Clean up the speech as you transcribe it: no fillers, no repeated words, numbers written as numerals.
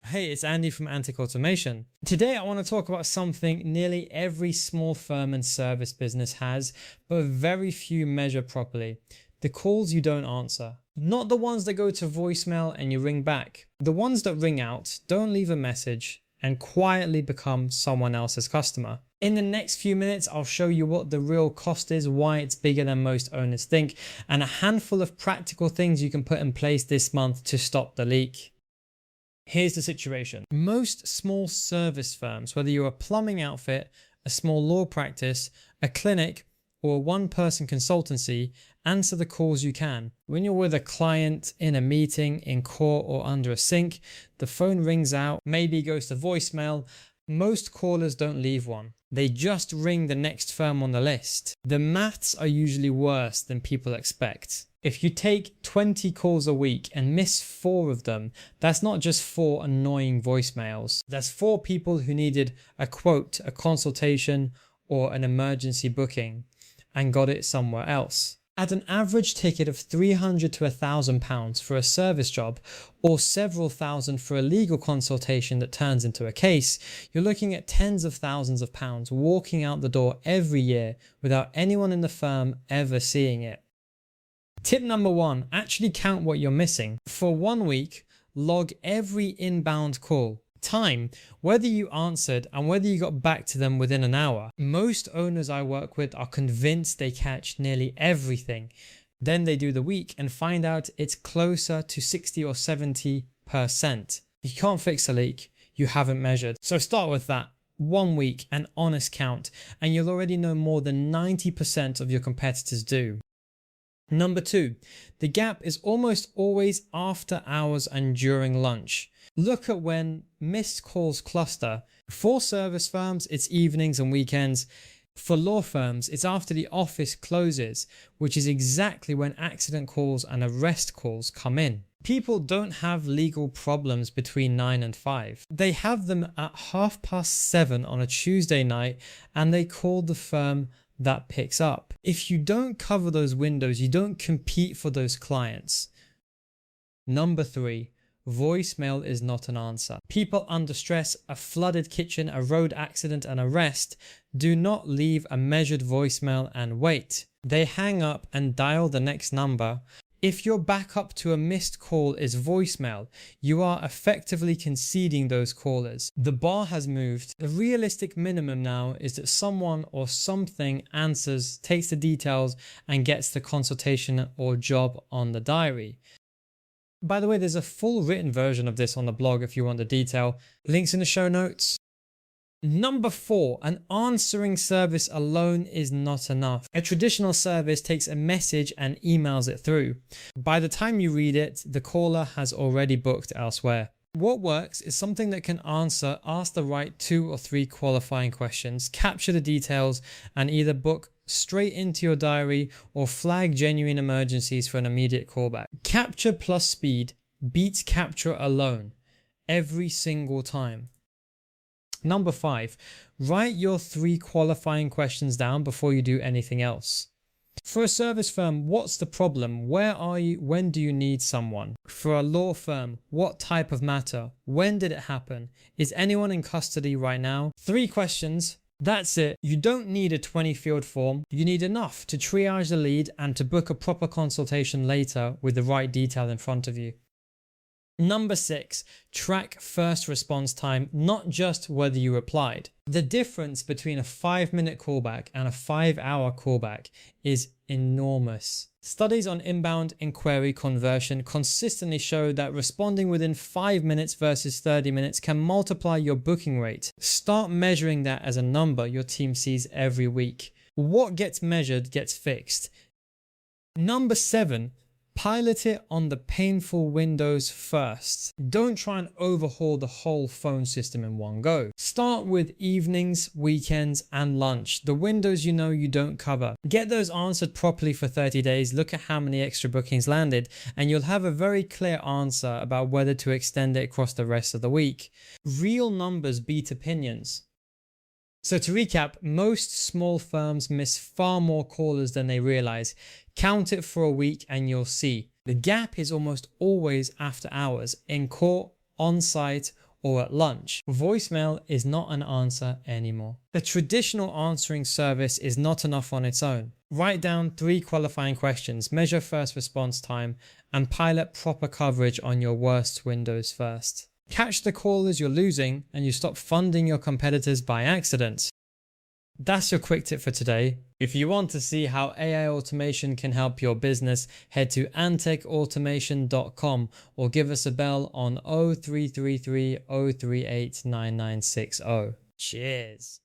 Hey, it's Andy from Antek Automation. Today I want to talk about something nearly every small firm and service business has, but very few measure properly. The calls you don't answer. Not the ones that go to voicemail and you ring back. The ones that ring out, don't leave a message, and quietly become someone else's customer. In the next few minutes, I'll show you what the real cost is, why it's bigger than most owners think, and a handful of practical things you can put in place this month to stop the leak. Here's the situation. Most small service firms, whether you're a plumbing outfit, a small law practice, a clinic, or a one-person consultancy, answer the calls you can. When you're with a client, in a meeting, in court, or under a sink, the phone rings out, maybe goes to voicemail. Most callers don't leave one. They just ring the next firm on the list. The maths are usually worse than people expect. If you take 20 calls a week and miss 4 of them, that's not just 4 annoying voicemails. That's 4 people who needed a quote, a consultation, or an emergency booking and got it somewhere else. At an average ticket of £300 to £1,000 for a service job, or several thousand for a legal consultation that turns into a case, you're looking at tens of thousands of pounds walking out the door every year without anyone in the firm ever seeing it. Tip number 1, actually count what you're missing. For 1 week, log every inbound call. Time, whether you answered and whether you got back to them within an hour. Most owners I work with are convinced they catch nearly everything. Then they do the week and find out it's closer to 60 or 70%. You can't fix a leak you haven't measured. So start with that. 1 week, an honest count, and you'll already know more than 90% of your competitors do. Number 2, the gap is almost always after hours and during lunch. Look at when missed calls cluster. For service firms, it's evenings and weekends. For law firms, it's after the office closes, which is exactly when accident calls and arrest calls come in. People don't have legal problems between 9 and 5. They have them at 7:30 on a Tuesday night, and they call the firm that picks up. If you don't cover those windows, you don't compete for those clients. Number 3, voicemail is not an answer. People under stress, a flooded kitchen, a road accident, an arrest, do not leave a measured voicemail and wait. They hang up and dial the next number. If your backup to a missed call is voicemail, you are effectively conceding those callers. The bar has moved. The realistic minimum now is that someone or something answers, takes the details, and gets the consultation or job on the diary. By the way, there's a full written version of this on the blog if you want the detail. Links in the show notes. Number 4, an answering service alone is not enough. A traditional service takes a message and emails it through. By the time you read it, the caller has already booked elsewhere. What works is something that can ask the right 2 or 3 qualifying questions, capture the details, and either book straight into your diary or flag genuine emergencies for an immediate callback. Capture plus speed beats capture alone every single time. Number 5, write your 3 qualifying questions down before you do anything else. For a service firm, what's the problem? Where are you? When do you need someone? For a law firm, what type of matter? When did it happen? Is anyone in custody right now? 3 questions. That's it. You don't need a 20 field form. You need enough to triage the lead and to book a proper consultation later with the right detail in front of you. Number 6, track first response time, not just whether you replied. The difference between a 5-minute callback and a 5-hour callback is enormous. Studies on inbound inquiry conversion consistently show that responding within 5 minutes versus 30 minutes can multiply your booking rate. Start measuring that as a number your team sees every week. What gets measured gets fixed. Number 7, pilot it on the painful windows first. Don't try and overhaul the whole phone system in one go. Start with evenings, weekends, and lunch, the windows you know you don't cover. Get those answered properly for 30 days, look at how many extra bookings landed, and you'll have a very clear answer about whether to extend it across the rest of the week. Real numbers beat opinions. So to recap, most small firms miss far more callers than they realize. Count it for a week and you'll see. The gap is almost always after hours, in court, on site, or at lunch. Voicemail is not an answer anymore. The traditional answering service is not enough on its own. Write down 3 qualifying questions, measure first response time, and pilot proper coverage on your worst windows first. Catch the callers you're losing and you stop funding your competitors by accident. That's your quick tip for today. If you want to see how AI automation can help your business, head to antekautomation.com or give us a bell on 0333 038 9960. Cheers.